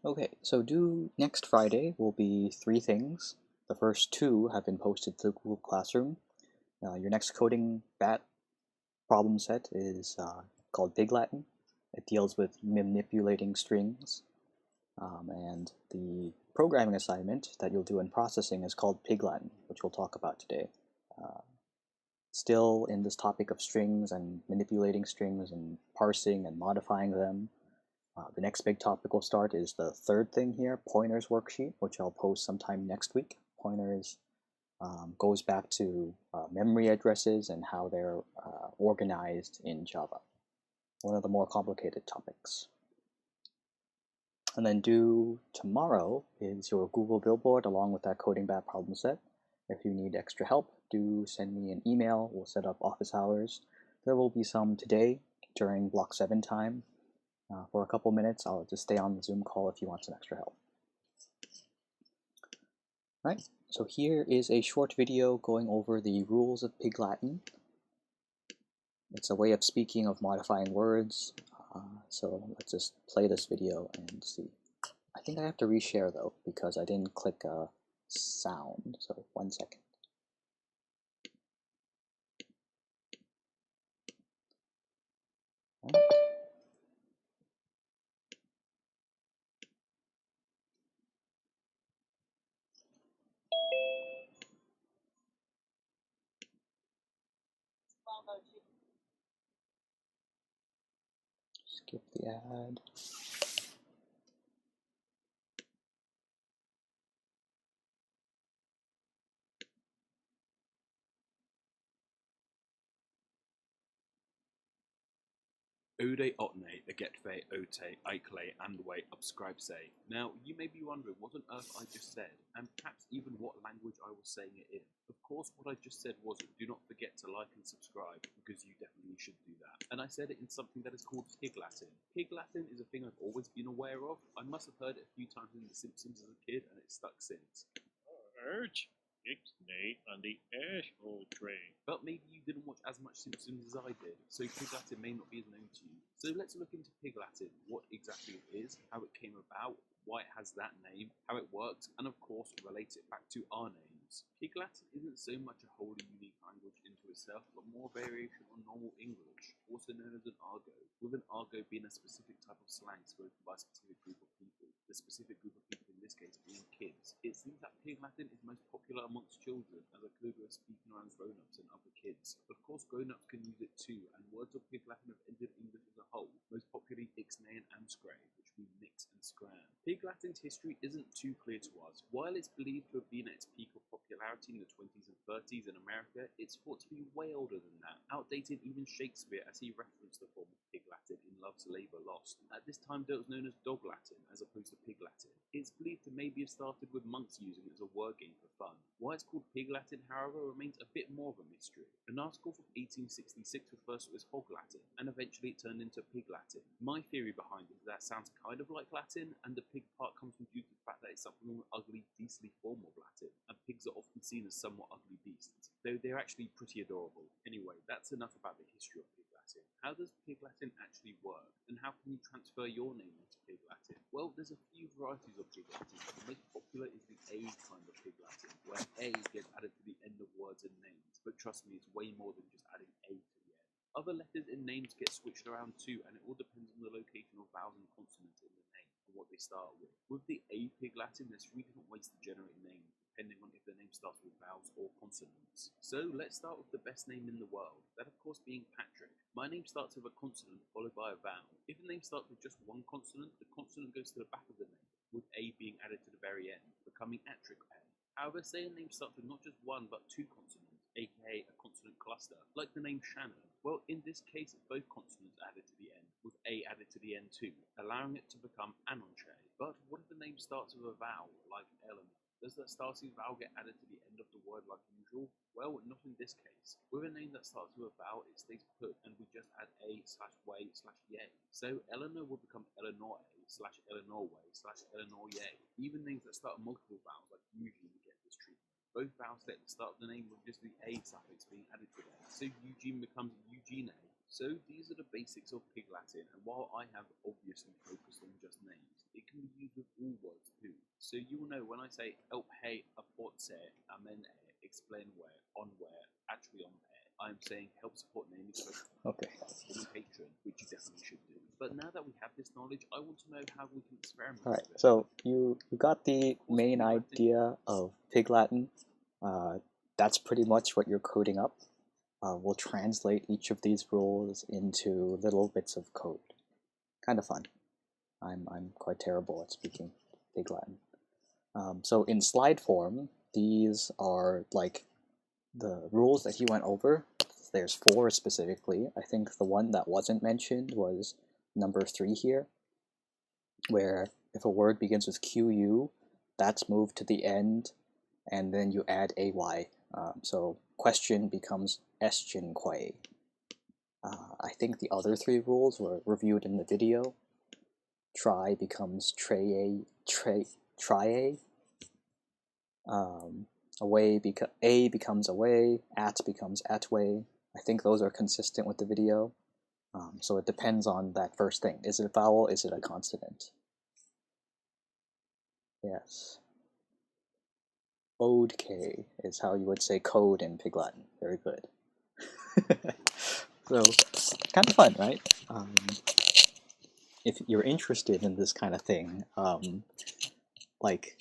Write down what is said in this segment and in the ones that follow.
Okay, so due next Friday will be three things. The first two have been posted to Google Classroom. Your next coding bat problem set is called Pig Latin. It deals with manipulating strings. And the programming assignment that you'll do in processing is called Pig Latin, which we'll talk about today. Still in this topic of strings and manipulating strings and parsing and modifying them. The next big topic we'll start is the third thing here, pointers worksheet, which I'll post sometime next week. Pointers goes back to memory addresses and how they're organized in Java. One of the more complicated topics. And then due tomorrow is your Google Billboard along with that coding bat problem set. If you need extra help, do send me an email. We'll set up office hours. There will be some today during block 7 time. For a couple minutes, I'll just stay on the Zoom call if you want some extra help. Right, so here is a short video going over the rules of Pig Latin. It's a way of speaking of modifying words. So let's just play this video and see. I think I have to reshare though, because I didn't click sound, so 1 second. Right. Skip the ad. Ode otne, agetve ote, ikle, andwe, upscribe say. Now, you may be wondering what on earth I just said, and perhaps even what language I was saying it in. Of course, what I just said was, do not forget to like and subscribe, because you definitely should do that. And I said it in something that is called Pig Latin. Pig Latin is a thing I've always been aware of. I must have heard it a few times in The Simpsons as a kid, and it's stuck since. Urge. Ixnay on the asshole tray. But maybe you didn't watch as much Simpsons as I did, so Pig Latin may not be as known to you. So let's look into Pig Latin, what exactly it is, how it came about, why it has that name, how it works, and of course relate it back to our names. Pig Latin isn't so much a wholly unique language into itself, but more variation on normal English, also known as an argot, with an argot being a specific type of slang spoken by a specific group of people. The specific group of people in this case being kids. It seems that Pig Latin is most popular amongst children as a code way of speaking around grown-ups and other kids. Of course, grown-ups can use it too, and words of Pig Latin have entered English as a whole, most popularly ixnay and amscray, which mean mix and scram. Pig Latin's history isn't too clear to us. While it's believed to have been at its peak of popularity in the 20s and 30s in America, it's thought to be way older than that, outdating even Shakespeare as he referenced the form of Pig Latin in Love's Labour Lost. At this time, it was known as Dog Latin as opposed to Pig Latin. It's believed to maybe have started with monks using it as a word game for fun. Why it's called Pig Latin, however, remains a bit more of a mystery. An article from 1866 refers to it as Hog Latin, and eventually it turned into Pig Latin. My theory behind it is that it sounds kind of like Latin, and the pig part comes from due to the fact that it's something of an ugly, beastly form of Latin, and pigs are often seen as somewhat ugly beasts, though they're actually pretty adorable. Anyway, that's enough about the history of Pig Latin. How does Pig Latin actually work, and how can you transfer your name into Pig Latin? Well, there's a few varieties of Pig Latin. The most popular is the A kind of Pig Latin, where A gets added to the end of words and names, but trust me, it's way more than just adding A to the end. Other letters in names get switched around too, and it all depends on the location of vowels and consonants in the name and what they start with. With the A Pig Latin, there's 3 different ways to generate names, depending on if the name starts with vowels or consonants. So let's start with the best name in the world, that of course being Patrick. My name starts with a consonant followed by a vowel. If the name starts with just one consonant, the consonant goes to the back of the name, with A being added to the very end, becoming Attrick Pen. However, say a name starts with not just one but 2 consonants, aka a consonant cluster, like the name Shannon. Well, in this case, it's both consonants added to the end, with A added to the end too, allowing it to become Anonche. But what if the name starts with a vowel, like Eleanor? Does that starting vowel get added to the end of the word like usual? Well, not in this case. With a name that starts with a vowel, it stays put, and we just add a/way/yay. So Eleanor will become Eleanor A/Eleanor way/Eleanor yay. Even names that start with multiple vowels, like Eugene, get this treatment. Both vowels stay at the start of the name with just the A suffix being added to them. So Eugene becomes Eugene A. So these are the basics of Pig Latin, and while I have obviously focused on just names, it can be used with all words too. So you will know when I say help hey a forze, amen explain where, on where, actually on where, I'm saying help support naming Okay. patron, which you definitely should do. But now that we have this knowledge, I want to know how we can experiment All right. with it. So you got the main idea of Pig Latin. That's pretty much what you're coding up. We'll translate each of these rules into little bits of code. Kind of fun. I'm quite terrible at speaking Pig Latin. So in slide form, these are like the rules that he went over. There's 4 specifically. I think the one that wasn't mentioned was number 3 here, where if a word begins with QU, that's moved to the end, and then you add AY. So question becomes estion quay. I think the other 3 rules were reviewed in the video. Try becomes traye. Away a becomes away, at becomes atway. I think those are consistent with the video. So it depends on that first thing. Is it a vowel? Is it a consonant? Yes. Ode K is how you would say code in Pig Latin. Very good. So, kind of fun, right? If you're interested in this kind of thing, like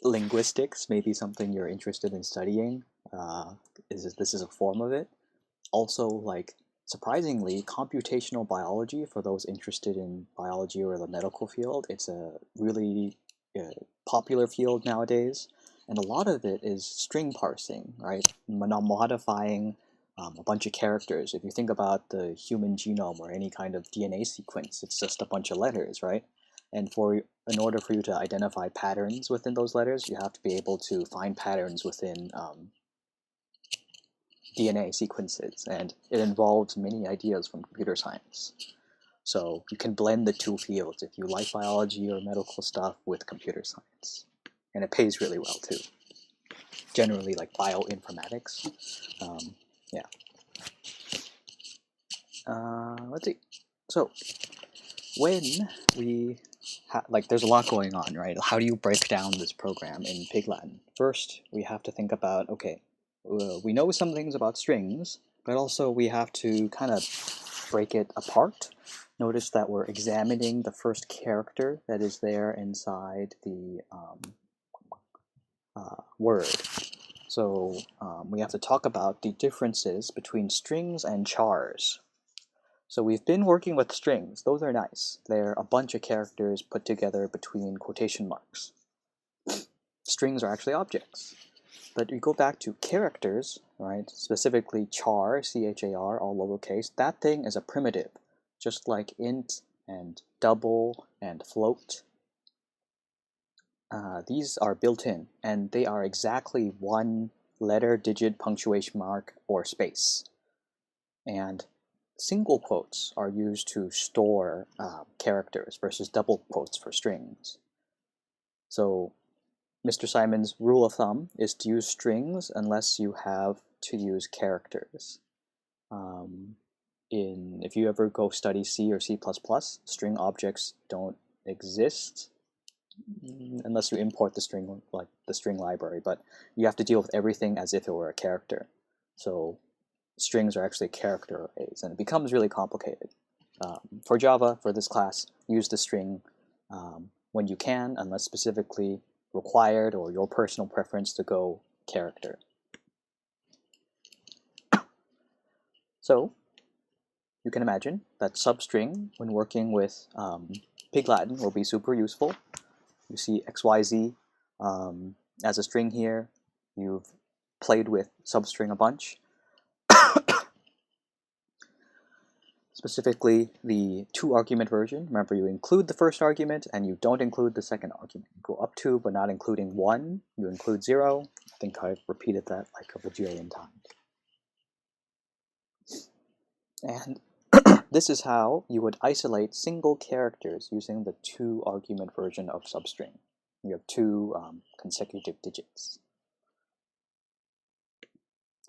linguistics may be something you're interested in studying. This is a form of it. Also, like, surprisingly, computational biology, for those interested in biology or the medical field, it's a really popular field nowadays, and a lot of it is string parsing, right? Modifying a bunch of characters. If you think about the human genome or any kind of DNA sequence, it's just a bunch of letters, right? And in order for you to identify patterns within those letters, you have to be able to find patterns within DNA sequences, and it involves many ideas from computer science. So you can blend the 2 fields if you like biology or medical stuff with computer science. And it pays really well too. Generally like bioinformatics. Yeah. Let's see. So when we there's a lot going on, right? How do you break down this program in Pig Latin? First, we have to think about, okay, we know some things about strings, but also we have to kind of break it apart. Notice that we're examining the first character that is there inside the word. So we have to talk about the differences between strings and chars. So we've been working with strings. Those are nice. They're a bunch of characters put together between quotation marks. Strings are actually objects. But we go back to characters, right? Specifically char, C-H-A-R, all lowercase. That thing is a primitive, just like int and double and float. These are built in, and they are exactly 1 letter, digit, punctuation mark, or space. And single quotes are used to store characters versus double quotes for strings. So Mr. Simon's rule of thumb is to use strings unless you have to use characters. If you ever go study C or C++, string objects don't exist unless you import the string, like the string library, but you have to deal with everything as if it were a character. So strings are actually character arrays, and it becomes really complicated. For Java, for this class, use the string when you can, unless specifically required or your personal preference to go character. So you can imagine that substring, when working with Pig Latin, will be super useful. You see XYZ as a string here. You've played with substring a bunch. Specifically, the 2-argument version. Remember, you include the first argument and you don't include the second argument. You go up to, but not including 1. You include 0. I think I've repeated that like a bajillion times. And this is how you would isolate single characters using the 2-argument version of substring. You have 2 consecutive digits.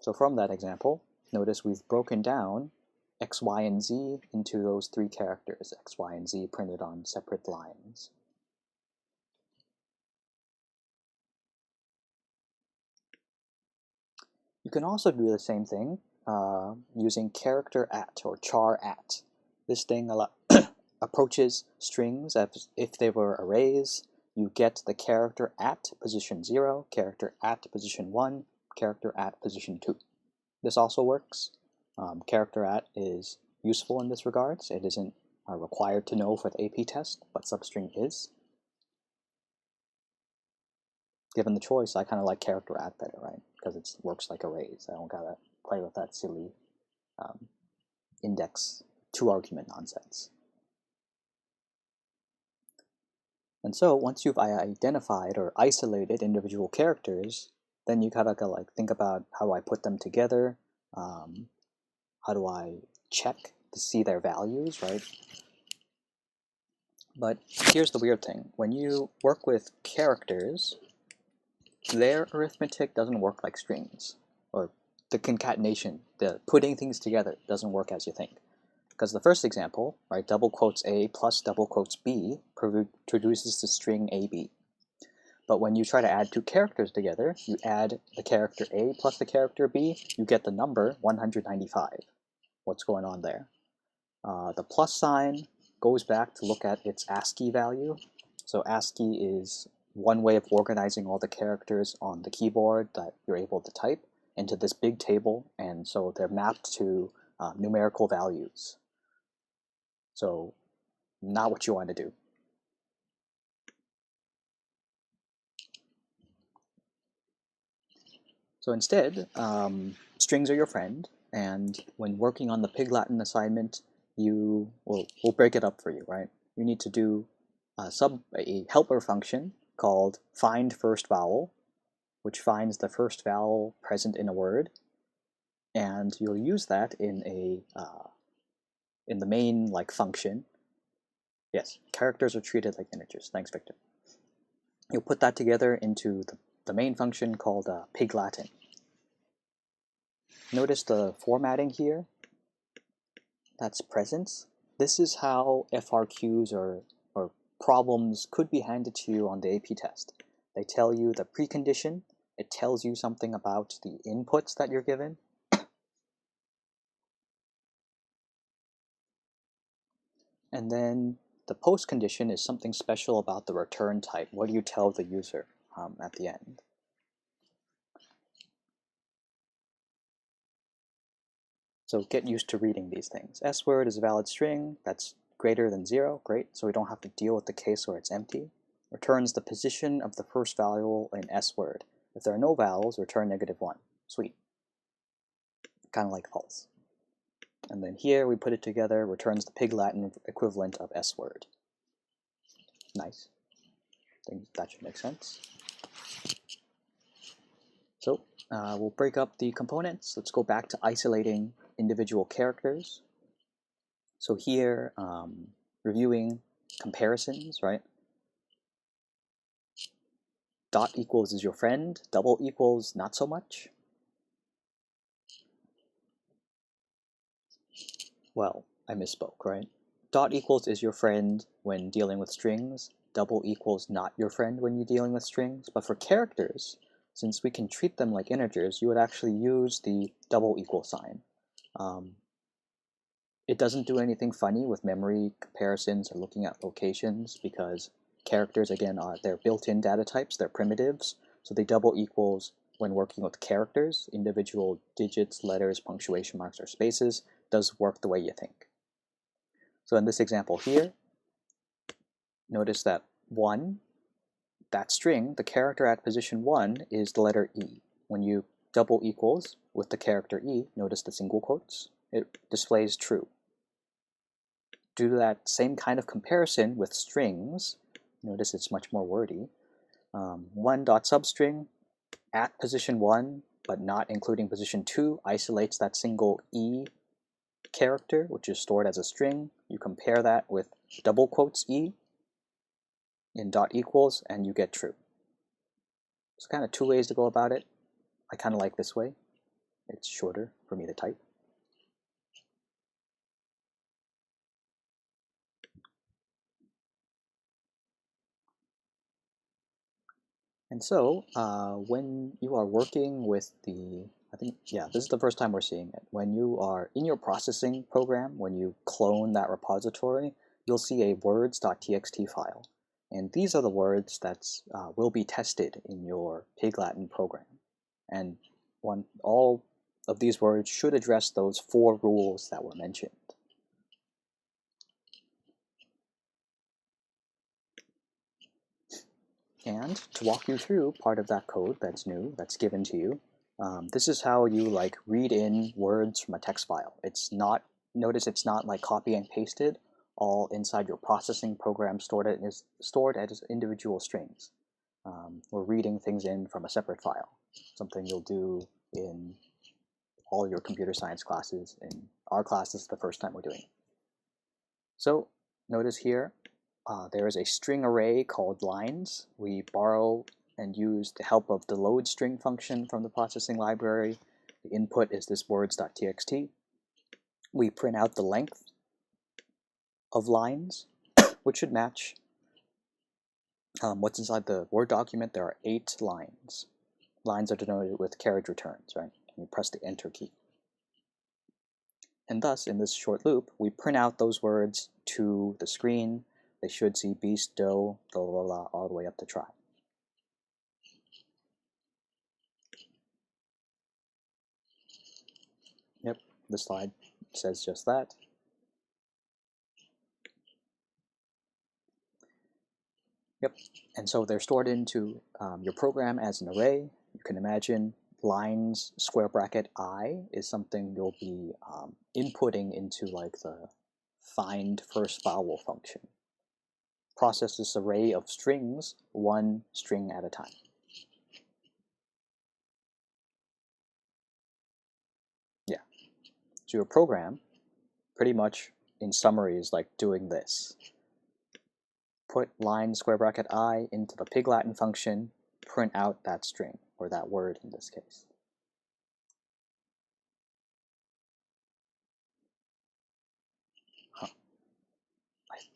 So from that example, notice we've broken down X, Y, and Z into those 3 characters, X, Y, and Z printed on separate lines. can also do the same thing using character at or char at. This thing approaches strings as if they were arrays. You get the character at position 0, character at position 1, character at position 2. This also works. Character at is useful in this regards. It isn't required to know for the AP test, but substring is. Given the choice, I kind of like character at better, right? Because it works like arrays. I don't gotta play with that silly index 2-argument nonsense. And so once you've identified or isolated individual characters, then you gotta like think about how do I put them together, how do I check to see their values, right? But here's the weird thing. When you work with characters, their arithmetic doesn't work like strings, or the concatenation, the putting things together doesn't work as you think. Because the first example, right, double quotes A plus double quotes B produces the string AB. But when you try to add two characters together, you add the character A plus the character B, you get the number 195. What's going on there? The plus sign goes back to look at its ASCII value. So ASCII is one way of organizing all the characters on the keyboard that you're able to type into this big table, and so they're mapped to numerical values. So not what you want to do. So instead, strings are your friend, and when working on the Pig Latin assignment, we'll break it up for you, right? You need to do a helper function called find first vowel, which finds the first vowel present in a word, and you'll use that in the main like function. Yes, characters are treated like integers. Thanks, Victor. You'll put that together into the main function called Pig Latin. Notice the formatting here. That's present. This is how FRQs or problems could be handed to you on the AP test. They tell you the precondition. It tells you something about the inputs that you're given. And then the post condition is something special about the return type. What do you tell the user at the end? So get used to reading these things. S word is a valid string that's greater than 0. Great, so we don't have to deal with the case where it's empty. Returns the position of the first vowel in S word. If there are no vowels, return -1. Sweet. Kind of like false. And then here we put it together, returns the Pig Latin equivalent of S word. Nice. I think that should make sense. So we'll break up the components. Let's go back to isolating individual characters. So here, reviewing comparisons, right? Dot equals is your friend, double equals not so much. Well, I misspoke, right? Dot equals is your friend when dealing with strings, double equals not your friend when you're dealing with strings. But for characters, since we can treat them like integers, you would actually use the double equal sign. It doesn't do anything funny with memory comparisons or looking at locations because characters, again, they're built-in data types, they're primitives, so they double equals when working with characters, individual digits, letters, punctuation marks, or spaces, does work the way you think. So in this example here, notice that 1, that string, the character at position 1 is the letter E. When you double equals with the character E, notice the single quotes, it displays true. Do that same kind of comparison with strings. Notice it's much more wordy. 1.substring at position 1, but not including position 2, isolates that single E character, which is stored as a string. You compare that with double quotes E in dot equals, and you get true. There's kind of two ways to go about it. I kind of like this way. It's shorter for me to type. And so when you are working with the I think, yeah, this is the first time we're seeing it. When you are in your processing program, when you clone that repository, you'll see a words.txt file. And these are the words that will be tested in your Pig Latin program. And all of these words should address those 4 rules that were mentioned. And to walk you through part of that code that's new, that's given to you, this is how you like read in words from a text file. Notice it's not like copy and pasted all inside your processing program stored as individual strings. We're reading things in from a separate file, something you'll do in all your computer science classes. In our class, this is the first time we're doing it. So notice here, there is a string array called lines. We borrow and use the help of the load string function from the processing library. The input is this words.txt. We print out the length of lines, which should match what's inside the Word document. There are 8 lines. Lines are denoted with carriage returns, right? And you press the Enter key. And thus, in this short loop, we print out those words to the screen. They should see beast, doe, la la la, all the way up to try. Yep, the slide says just that. Yep, and so they're stored into your program as an array. You can imagine lines square bracket I is something you'll be inputting into like the find first vowel function. Process this array of strings 1 string at a time. Yeah, so your program pretty much in summary is like doing this. Put line square bracket I into the Pig Latin function, print out that string, or that word in this case. I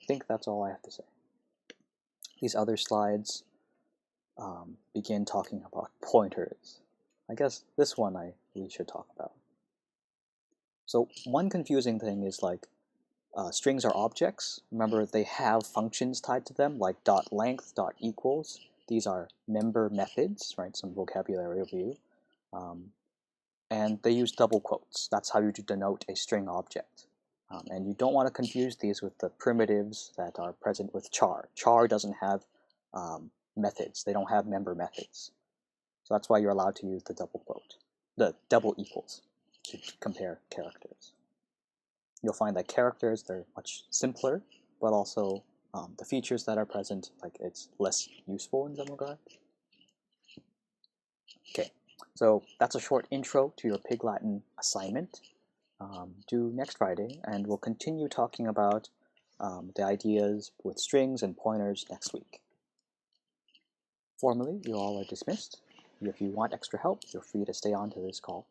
think that's all I have to say. These other slides begin talking about pointers. I guess this one we should talk about. So one confusing thing is like strings are objects. Remember, they have functions tied to them, like .length, .equals. These are member methods, right? Some vocabulary review. And they use double quotes. That's how you denote a string object. And you don't want to confuse these with the primitives that are present with char. Char doesn't have methods. They don't have member methods. So that's why you're allowed to use the double quote, the double equals, to compare characters. You'll find that characters, they're much simpler, but also the features that are present, like it's less useful in some regards. Okay, so that's a short intro to your Pig Latin assignment. Due next Friday, and we'll continue talking about the ideas with strings and pointers next week. Formally, you all are dismissed. If you want extra help, feel free to stay on to this call.